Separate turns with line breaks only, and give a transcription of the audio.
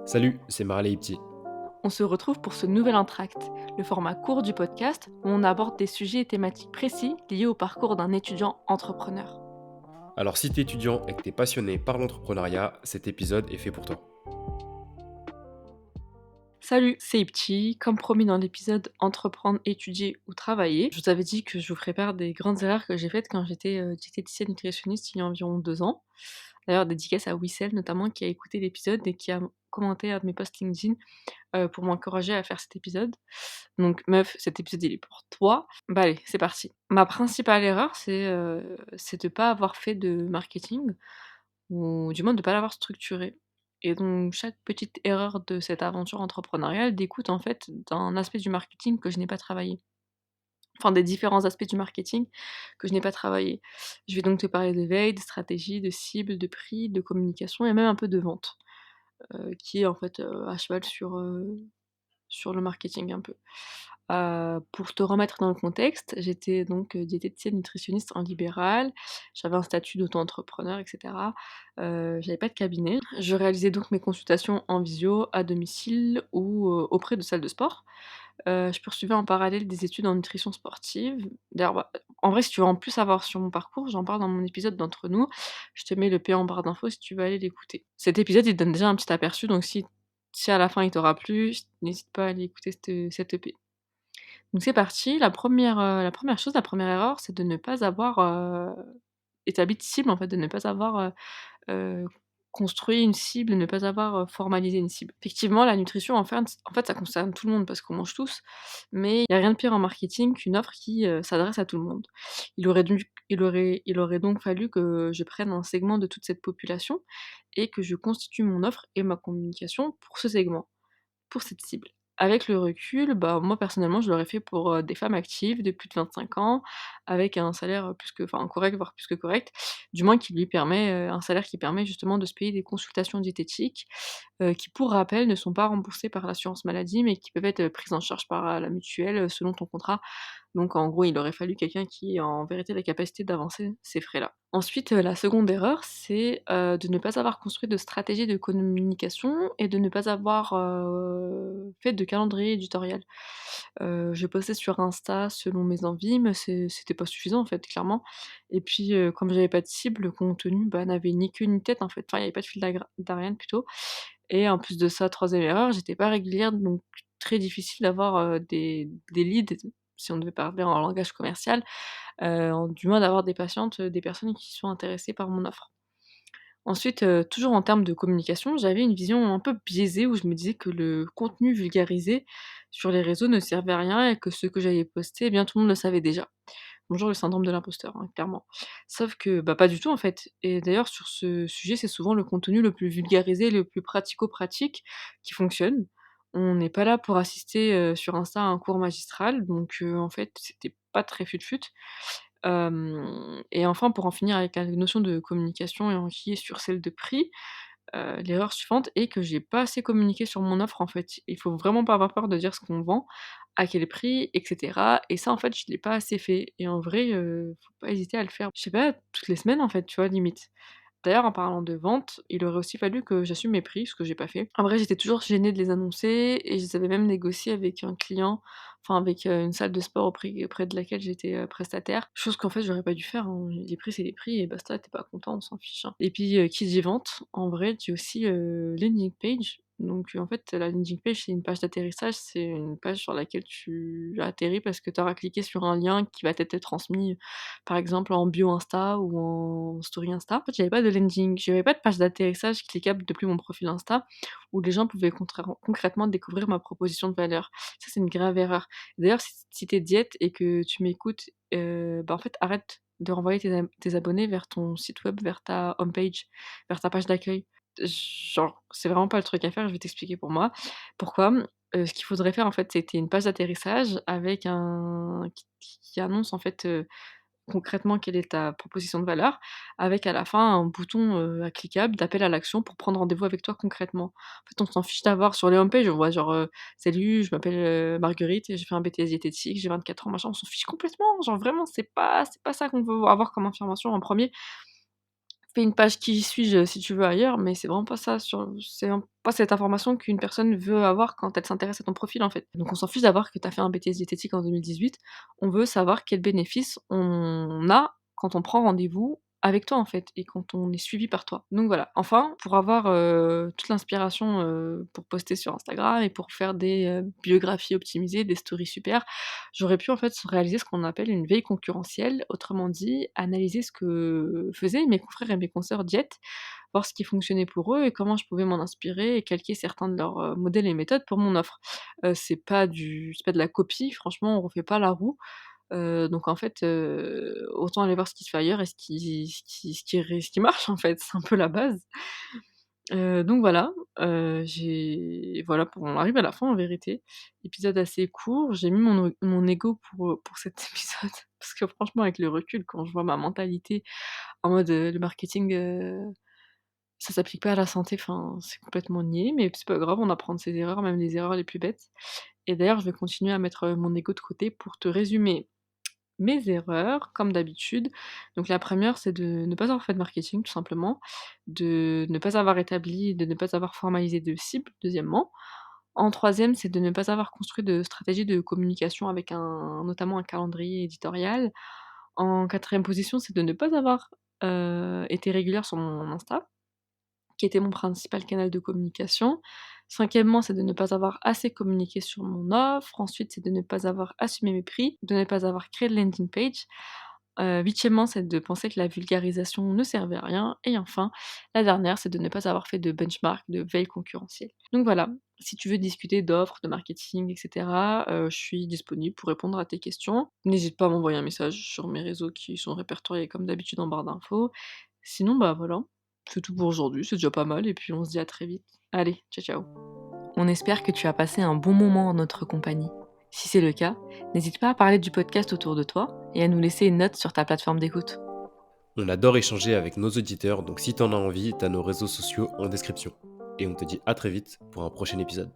Salut, c'est Marley Ipti.
On se retrouve pour ce nouvel entracte, le format court du podcast où on aborde des sujets et thématiques précis liés au parcours d'un étudiant entrepreneur.
Alors si t'es étudiant et que t'es passionné par l'entrepreneuriat, cet épisode est fait pour toi.
Salut, c'est Ipchi. Comme promis dans l'épisode Entreprendre, étudier ou travailler, je vous avais dit que je vous ferais part des grandes erreurs que j'ai faites quand j'étais diététicienne nutritionniste il y a environ 2 ans. D'ailleurs, dédicace à Wissel notamment qui a écouté l'épisode et qui a commenté un de mes posts LinkedIn pour m'encourager à faire cet épisode. Donc meuf, cet épisode il est pour toi. Bah allez, c'est parti. Ma principale erreur, c'est de pas avoir fait de marketing, ou du moins de pas l'avoir structuré. Et donc chaque petite erreur de cette aventure entrepreneuriale découle en fait d'un aspect du marketing que je n'ai pas travaillé. Enfin des différents aspects du marketing que je n'ai pas travaillé. Je vais donc te parler de veille, de stratégie, de cible, de prix, de communication et même un peu de vente, qui est en fait, à cheval sur le marketing un peu. Pour te remettre dans le contexte, j'étais donc, diététicienne nutritionniste en libéral. J'avais un statut d'auto-entrepreneur et cetera. J'avais pas de cabinet. Je réalisais donc mes consultations en visio, à domicile ou, auprès de salles de sport. Je poursuivais en parallèle des études en nutrition sportive. D'ailleurs, bah, en vrai, si tu veux en plus savoir sur mon parcours, j'en parle dans mon épisode d'Entre nous. Je te mets le P en barre d'infos si tu veux aller l'écouter. Cet épisode, il te donne déjà un petit aperçu, donc si à la fin il t'aura plu, n'hésite pas à aller écouter cette EP. Donc c'est parti, la première chose, la première erreur, c'est de ne pas avoir, établi de cible en fait, de ne pas avoir, heu, construit une cible, de ne pas avoir, formalisé une cible. Effectivement, la nutrition en fait ça concerne tout le monde parce qu'on mange tous, mais il y a rien de pire en marketing qu'une offre qui, s'adresse à tout le monde. Il aurait donc fallu que je prenne un segment de toute cette population et que je constitue mon offre et ma communication pour ce segment. Pour cette cible. Avec le recul, bah, moi personnellement, je l'aurais fait pour, des femmes actives de plus de 25 ans, avec un salaire, plus que enfin correct, voire plus que correct, du moins qui lui permet, un salaire qui permet justement de se payer des consultations diététiques, qui pour rappel ne sont pas remboursées par l'assurance maladie, mais qui peuvent être, prises en charge par, la mutuelle, selon ton contrat. Donc en gros, il aurait fallu quelqu'un qui ait en vérité la capacité d'avancer ces frais-là. Ensuite, la seconde erreur, c'est, de ne pas avoir construit de stratégie de communication et de ne pas avoir, fait de calendrier éditorial. Je postais sur Insta selon mes envies, mais c'était pas suffisant en fait, clairement. Et puis, comme j'avais pas de cible, le contenu, bah, n'avait ni queue ni tête en fait. Enfin, il y avait pas de fil d'Ariane plutôt. Et en plus de ça, troisième erreur, j'étais pas régulière, donc très difficile d'avoir, des leads, si on devait parler en langage commercial, du moins d'avoir des patientes, des personnes qui sont intéressées par mon offre. Ensuite, toujours en termes de communication, j'avais une vision un peu biaisée où je me disais que le contenu vulgarisé sur les réseaux ne servait à rien et que ce que j'allais poster, eh bien tout le monde le savait déjà. Bonjour le syndrome de l'imposteur, hein, clairement. Sauf que, bah, pas du tout en fait. Et d'ailleurs sur ce sujet, c'est souvent le contenu le plus vulgarisé, le plus pratico-pratique qui fonctionne. On n'est pas là pour assister, sur Insta à un cours magistral, donc en fait, c'était pas très fut-fut. Et enfin, pour en finir avec la notion de communication et enquiller sur celle de prix, l'erreur suivante est que j'ai pas assez communiqué sur mon offre, en fait. Il faut vraiment pas avoir peur de dire ce qu'on vend, à quel prix et cetera et ça, en fait, je l'ai pas assez fait et en vrai, faut pas hésiter à le faire, je sais pas, toutes les semaines, en fait, tu vois, limite. D'ailleurs, en parlant de vente, il aurait aussi fallu que j'assume mes prix, ce que j'ai pas fait. En vrai, j'étais toujours gênée de les annoncer et je les avais même négociés avec un client, enfin avec, une salle de sport auprès de laquelle j'étais, prestataire. Chose qu'en fait, j'aurais pas dû faire, hein. Les prix, c'est les prix et basta, tu es pas content, on s'en fiche, hein. Et puis, qui dit vente, en vrai, dit aussi, landing page. Donc, en fait, la landing page, c'est une page d'atterrissage, c'est une page sur laquelle tu atterris parce que tu auras cliqué sur un lien qui va t'être transmis, par exemple en bio Insta ou en story Insta. En fait, j'avais pas de page d'atterrissage cliquable depuis mon profil Insta où les gens pouvaient concrètement découvrir ma proposition de valeur. Ça, c'est une grave erreur. D'ailleurs, si tu es diète et que tu m'écoutes, bah, en fait, arrête de renvoyer tes abonnés vers ton site web, vers ta homepage, vers ta page d'accueil. Genre, c'est vraiment pas le truc à faire, je vais t'expliquer pour moi. Pourquoi? Ce qu'il faudrait faire, en fait, c'était une page d'atterrissage avec un qui annonce, en fait, concrètement quelle est ta proposition de valeur, avec à la fin un bouton, cliquable d'appel à l'action pour prendre rendez-vous avec toi concrètement. En fait, on s'en fiche d'avoir sur les homepages, on voit genre, «Salut, je m'appelle, Marguerite et j'ai fait un BTS diététique, j'ai 24 ans», machin, on s'en fiche complètement, genre vraiment c'est pas ça qu'on veut avoir comme information en premier. fais une page qui suis-je si tu veux ailleurs, mais c'est vraiment pas ça pas cette information qu'une personne veut avoir quand elle s'intéresse à ton profil, en fait. Donc on s'en fiche d'avoir que tu as fait un BTS diététique en 2018, on veut savoir quels bénéfices on a quand on prend rendez-vous avec toi, en fait, et quand on est suivi par toi. Donc voilà. Enfin, pour avoir, toute l'inspiration, pour poster sur Instagram et pour faire des, biographies optimisées, des stories super, j'aurais pu en fait réaliser ce qu'on appelle une veille concurrentielle, autrement dit, analyser ce que faisaient mes confrères et mes consoeurs diètes, voir ce qui fonctionnait pour eux et comment je pouvais m'en inspirer et calquer certains de leurs, modèles et méthodes pour mon offre. C'est pas de la copie, franchement, on refait pas la roue, donc en fait, autant aller voir ce qui se fait ailleurs et ce qui marche en fait, c'est un peu la base. Donc voilà, voilà, pour on arrive à la fin en vérité. Épisode assez court, j'ai mis mon ego pour cet épisode parce que franchement avec le recul, quand je vois ma mentalité en mode, le marketing, ça s'applique pas à la santé, enfin, c'est complètement niais, mais c'est pas grave, on apprend de ses erreurs, même les erreurs les plus bêtes. Et d'ailleurs, je vais continuer à mettre, mon ego de côté pour te résumer mes erreurs, comme d'habitude. Donc la première, c'est de ne pas avoir fait de marketing, tout simplement, de ne pas avoir formalisé de cible, deuxièmement. En troisième, c'est de ne pas avoir construit de stratégie de communication avec notamment un calendrier éditorial. En quatrième position, c'est de ne pas avoir, été régulière sur mon Insta, qui était mon principal canal de communication. Cinquièmement, c'est de ne pas avoir assez communiqué sur mon offre. Ensuite, c'est de ne pas avoir assumé mes prix, de ne pas avoir créé de landing page. Huitièmement, c'est de penser que la vulgarisation ne servait à rien. Et enfin, la dernière, c'est de ne pas avoir fait de benchmark, de veille concurrentielle. Donc voilà, si tu veux discuter d'offres, de marketing, et cetera, je suis disponible pour répondre à tes questions. N'hésite pas à m'envoyer un message sur mes réseaux qui sont répertoriés comme d'habitude en barre d'infos. Sinon, bah, voilà, c'est tout pour aujourd'hui, c'est déjà pas mal et puis on se dit à très vite. Allez, ciao, ciao. On espère que tu as passé un bon moment en notre compagnie. Si c'est le cas, n'hésite pas à parler du podcast autour de toi et à nous laisser une note sur ta plateforme d'écoute.
On adore échanger avec nos auditeurs, donc si t'en as envie, t'as nos réseaux sociaux en description. Et on te dit à très vite pour un prochain épisode.